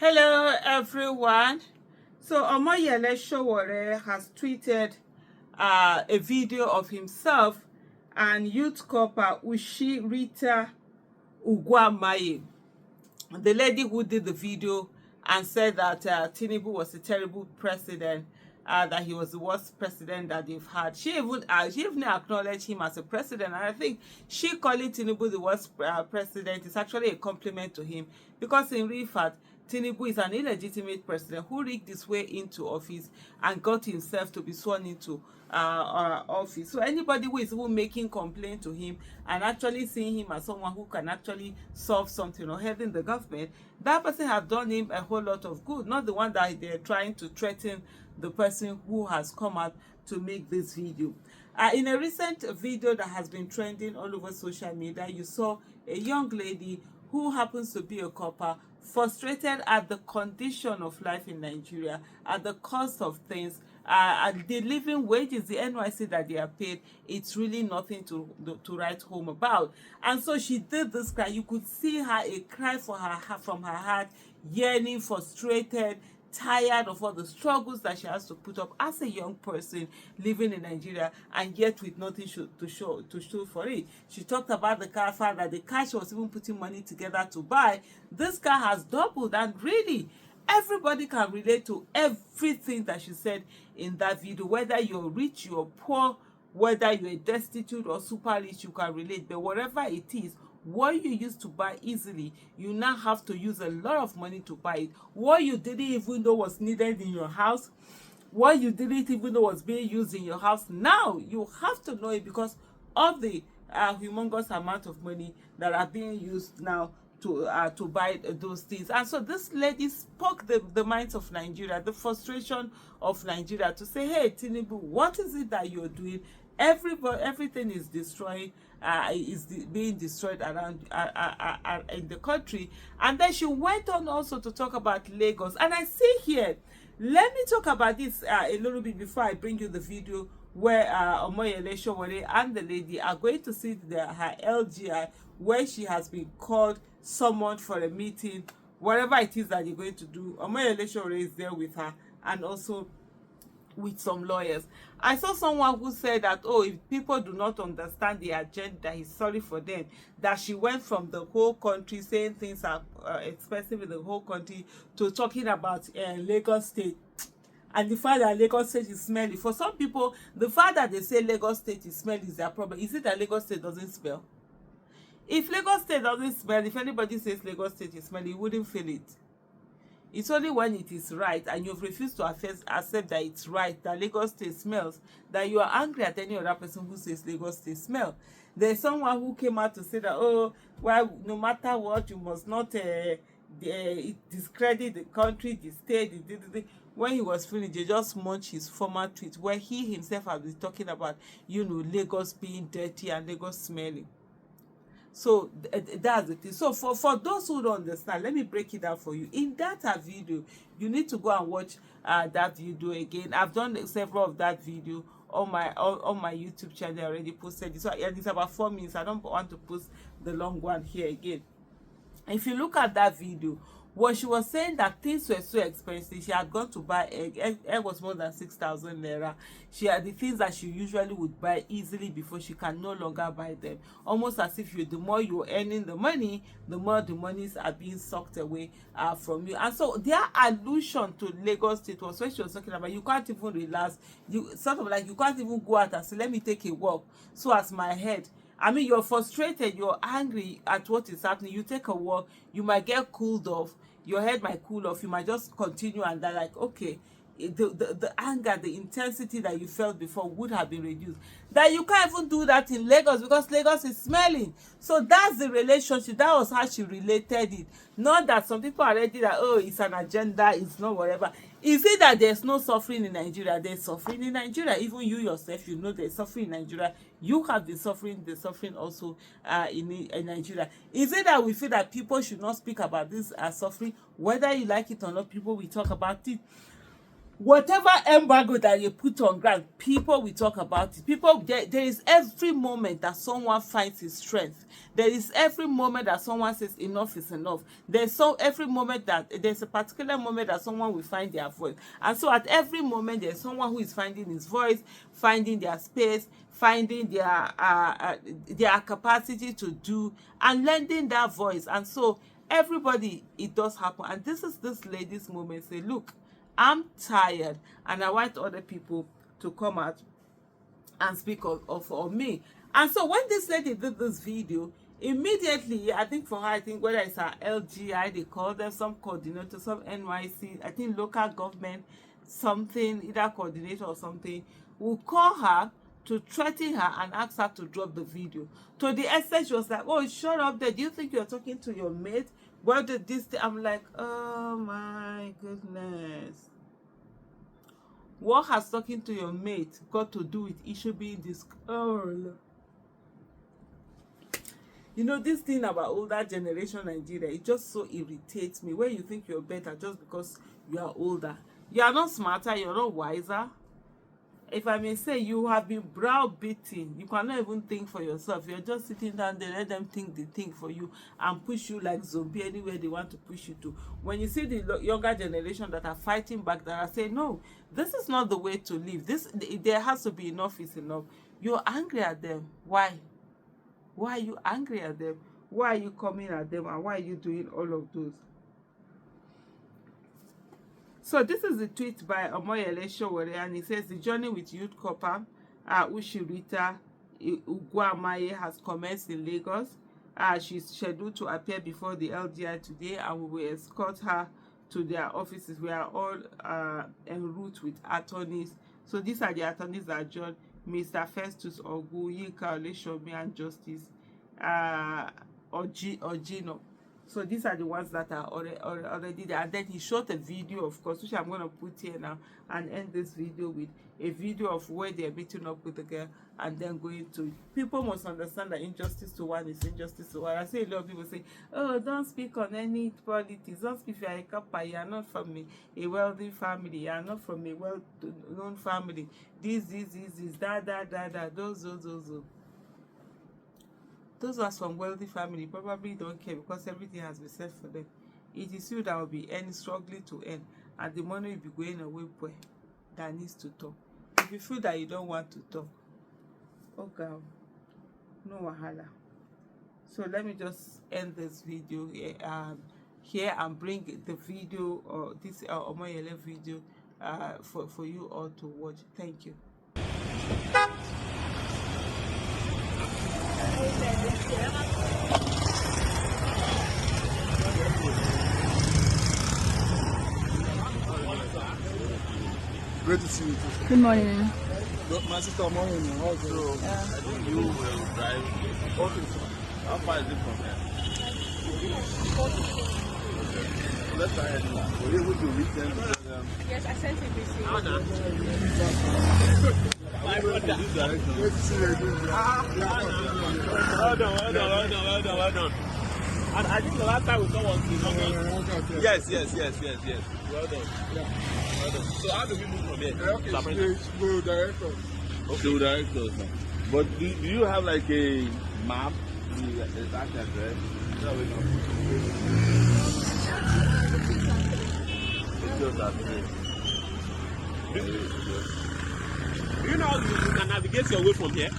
Hello everyone. So Yele Sowore has tweeted a video of himself and youth corper Ushi Rita Ugwamaye, the lady who did the video and said that Tinubu was a terrible president, that he was the worst president that they've had. She even acknowledged him as a president, and I think she calling Tinubu the worst president is actually a compliment to him, because in real fact, Tinubu is an illegitimate president who rigged his way into office and got himself to be sworn into office. So anybody who is even making complaint to him and actually seeing him as someone who can actually solve something or heading the government, that person has done him a whole lot of good, not the one that they're trying to threaten the person who has come out to make this video. In a recent video that has been trending all over social media, you saw a young lady who happens to be a copper, frustrated at the condition of life in Nigeria, at the cost of things, at the living wages, the NYSC that they are paid. It's really nothing to write home about. And so she did this cry. You could see her, a cry from her heart, yearning, frustrated, tired of all the struggles that she has to put up as a young person living in Nigeria, and yet with nothing to show for it. She talked about the car, that the car she was even putting money together to buy, this car has doubled, and really everybody can relate to everything that she said in that video. Whether you're rich, you're poor, whether you're destitute or super rich, you can relate. But whatever it is, what you used to buy easily, you now have to use a lot of money to buy it. What you didn't even know was needed in your house, what you didn't even know was being used in your house, now you have to know it because of the humongous amount of money that are being used now to buy those things. And so this lady spoke the minds of Nigeria, the frustration of Nigeria, to say, hey Tinubu, what is it that you're doing? Everything is being destroyed around in the country. And then she went on also to talk about Lagos. And I see here, let me talk about this a little bit before I bring you the video where Yele Sowore and the lady are going to see her LGI, where she has been called, summoned for a meeting, whatever it is that you're going to do. Yele Sowore is there with her, and also with some lawyers. I saw someone who said that, oh, if people do not understand the agenda, he's sorry for them. That she went from the whole country saying things are expensive in the whole country to talking about Lagos State. And the fact that Lagos State is smelly. For some people, the fact that they say Lagos State is smelly is their problem. Is it that Lagos State doesn't smell? If Lagos State doesn't smell, if anybody says Lagos State is smelly, you wouldn't feel it. It's only when it is right and you've refused to accept that it's right, that Lagos State smells, that you are angry at any other person who says Lagos State smell. There's someone who came out to say that, oh, well, no matter what, you must not discredit the country, the state, when he was finished, they just munched his former tweet where he himself has been talking about, Lagos being dirty and Lagos smelling. So that's the thing. So for those who don't understand, let me break it down for you. In that video, you need to go and watch that video again. I've done several of that video on my YouTube channel. I already posted it. So it's about 4 minutes. I don't want to post the long one here again. If you look at that video, what she was saying, that things were so expensive. She had gone to buy egg. Egg was more than 6,000 naira. She had the things that she usually would buy easily before, she can no longer buy them. Almost as if the more you're earning the money, the more the monies are being sucked away from you. And so their allusion to Lagos State was when she was talking about, you can't even relax. You sort of like, you can't even go out and say, let me take a walk, so as my head. I mean, you're frustrated, you're angry at what is happening. You take a walk, you might get cooled off, your head might cool off, you might just continue, and they're like, okay, the anger, the intensity that you felt before would have been reduced. That you can't even do that in Lagos because Lagos is smelling. So that's the relationship. That was how she related it. Not that some people are ready that, oh, it's an agenda, it's not whatever. Is it that there's no suffering in Nigeria? There's suffering in Nigeria. Even you yourself, you know there's suffering in Nigeria. You have been suffering, the suffering also in Nigeria. Is it that we feel that people should not speak about this suffering? Whether you like it or not, people will talk about it. whatever embargo that you put on ground, people will talk about it. People, there is every moment that someone finds his strength. There is every moment that someone says enough is enough. There's every moment that there's a particular moment that someone will find their voice. And so at every moment there's someone who is finding his voice, finding their space, finding their capacity to do and lending that voice. And so everybody, it does happen. And this is this lady's moment. Say, look, I'm tired and I want other people to come out and speak for me. And so when this lady did this video, immediately, I think for her, I think whether it's her LGI, they call them, some coordinator, some NYSC, I think local government, something, either coordinator or something, will call her to threaten her and ask her to drop the video. To the extent she was like, oh, shut up there. Do you think you're talking to your mate? Well, this thing, I'm like, oh my goodness. What has talking to your mate got to do with it should be in this? Oh, you know, this thing about older generation Nigeria, it just so irritates me. Where you think you're better just because you are older. You are not smarter, you're not wiser. If I may say, you have been browbeaten. You cannot even think for yourself. You're just sitting down there, let them think the thing for you and push you like zombie anywhere they want to push you to. When you see the younger generation that are fighting back, that are saying, no, this is not the way to live. There has to be enough is enough. You're angry at them. Why? Why are you angry at them? Why are you coming at them? And why are you doing all of those? So this is the tweet by Yele Sowore, and he says the journey with youth copper Ushirita Ugwamaye has commenced in Lagos. She's scheduled to appear before the LGI today, and we will escort her to their offices. We are all en route with attorneys. So these are the attorneys that joined Mr. Festus Ogu, Yinka Oleshomi, and Justice Ogino. So these are the ones that are already there. And then he shot a video, of course, which I'm going to put here now and end this video with a video of where they're meeting up with the girl and then going to. People must understand that injustice to one is injustice to one. I see a lot of people say, oh, don't speak on any politics. Don't speak if you're a couple. You are not from a wealthy family. You are not from a well-known family. This, that, those. Those ones from wealthy family probably don't care because everything has been set for them. It is you that will be struggling to earn, and the money will be going away boy that needs to talk. If you feel that you don't want to talk, oh girl, no wahala. So let me just end this video here and bring the video or this Yele video for you all to watch. Thank you. Great to see you. Good morning. My sister, morning. Also, I think you will drive. okay, sir. How far is it from here? Okay. So let's try it now. Were you able to reach them? Yes, I sent him this. Great to see you. Well done. And I think the last time we saw was Yes. Well done. Yeah. Well done. So how do we move from here? Okay, go direct us. Okay, we'll direct us now. But do you have like a map, the exact address? No, we don't. It's just that way. Do you know how you can navigate your way from here?